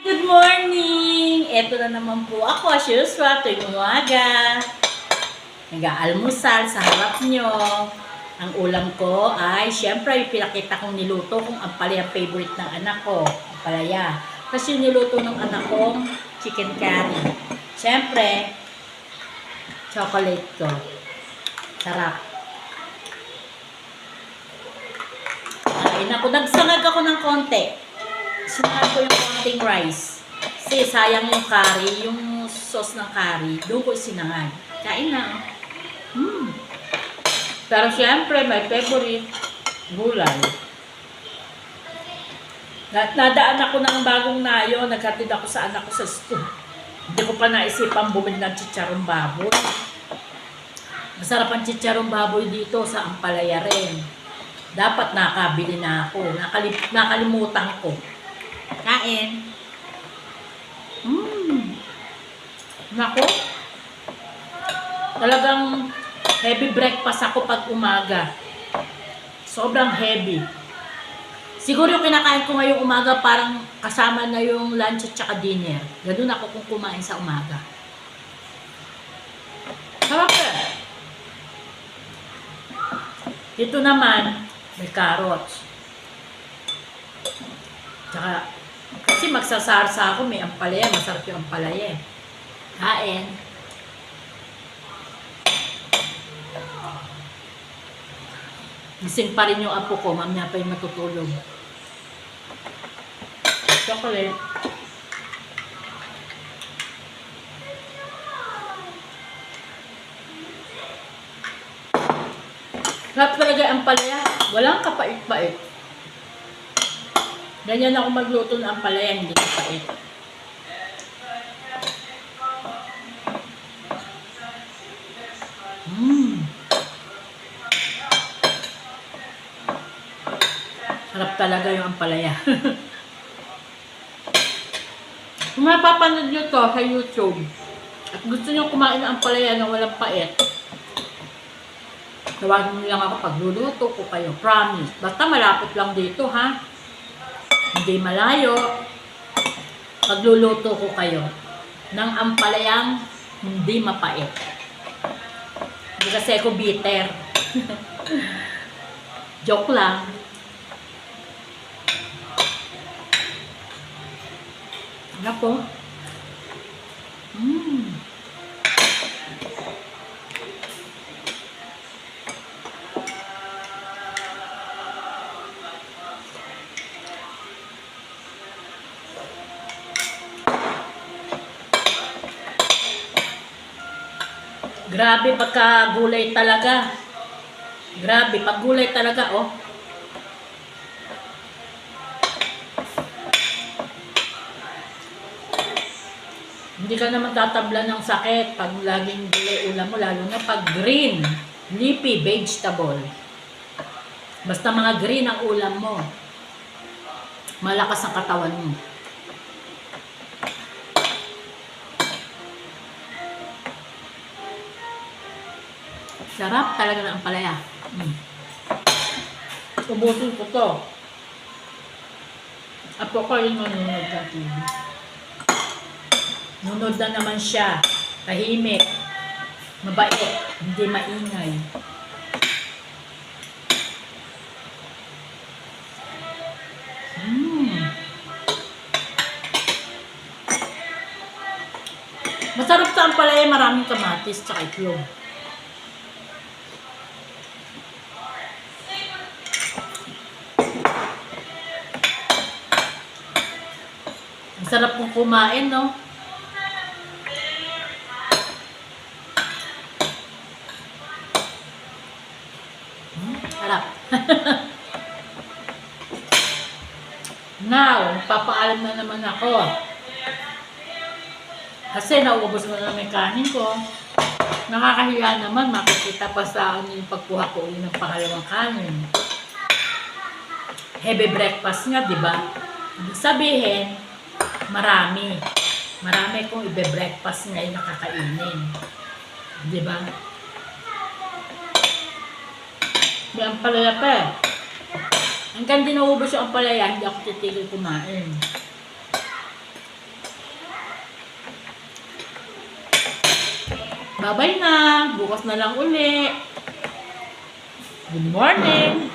Good morning! Eto na naman po ako as usual tuwing umaga. Nag-aalmusal sa harap nyo. Ang ulam ko ay syempre yung pinakita kong niluto kung ampalaya favorite ng anak ko. Ampalaya. Tapos yung niluto ng anak kong chicken curry. Syempre, chocolate ko. Sarap. Kain ako. Nagsangag ako ng konti. Sinangag ko yung konting rice. Kasi sayang yung curry, yung sauce ng curry. Doon ko sinangag. Kain na. Pero syempre, my favorite, gulay. Nadaan ako ng bagong nayo. Naghatid ako sa anak ko sa school. Hindi ko pa naisipang bumili ng chicharong baboy. Masarap ang chicharong baboy dito sa Ampalaya rin. Dapat nakabili na ako. Nakalimutan ko. Kain. Nako. Talagang heavy breakfast ako pag umaga. Sobrang heavy. Siguro yung kinakain ko ngayong umaga parang kasama na yung lunch at saka dinner. Ganun ako kung kumain sa umaga. Sarap eh. Ito naman, may carrots. Tsaka, kasi magsasarsa ako, may ampalaya. Masarap yung ampalaya eh. Kain. Gising pa rin yung apo ko. Mamaya pa yung matutulog. Chocolate. Sarap talaga ang ampalaya. Walang kapait-pait. Ganyan ako magluto ng ampalaya, hindi kapait. Sarap talaga yung ampalaya. Kung mapapanood nyo to sa YouTube at gusto nyo kumain ng ampalaya na walang pait, tawagin nyo lang ako pag luluto ko kayo. Promise. Basta malapit lang dito ha. Hindi malayo. Pagluluto ko kayo ng ampalayang hindi mapait. Hindi kasi ako bitter. Joke lang. Ano po? Grabe pagka gulay talaga. Grabe, pag gulay talaga, oh. Hindi ka naman tatabla ng sakit pag laging gulay ulam mo, lalo na pag green, leafy vegetable. Basta mga green ang ulam mo, malakas ang katawan mo. Sarap talaga ng ampalaya. Ubusin ko to. Apo ko yung nanonood sa TV. Nunod na naman siya. Tahimik. Mabait. Hindi maingay. Masarap sa ampalaya. Maraming kamatis tsaka itlog. Masarap pong kumain, no? Sarap. Now, papaalam na naman ako. Kasi naubos mo na naman yung kanin ko. Nakakahiya naman, makikita pa sa yung pagkuha ko ulit ng pangalawang kanin. Heavy breakfast nga, di ba? Sabihin, marami. Marami kong ibe-breakfast ngayon nakakainin. Di ba? May ampalaya pa eh. Hanggang di naubos yung ampalaya, hindi ako titigil kumain. Bye-bye na. Bukas na lang uli. Good morning.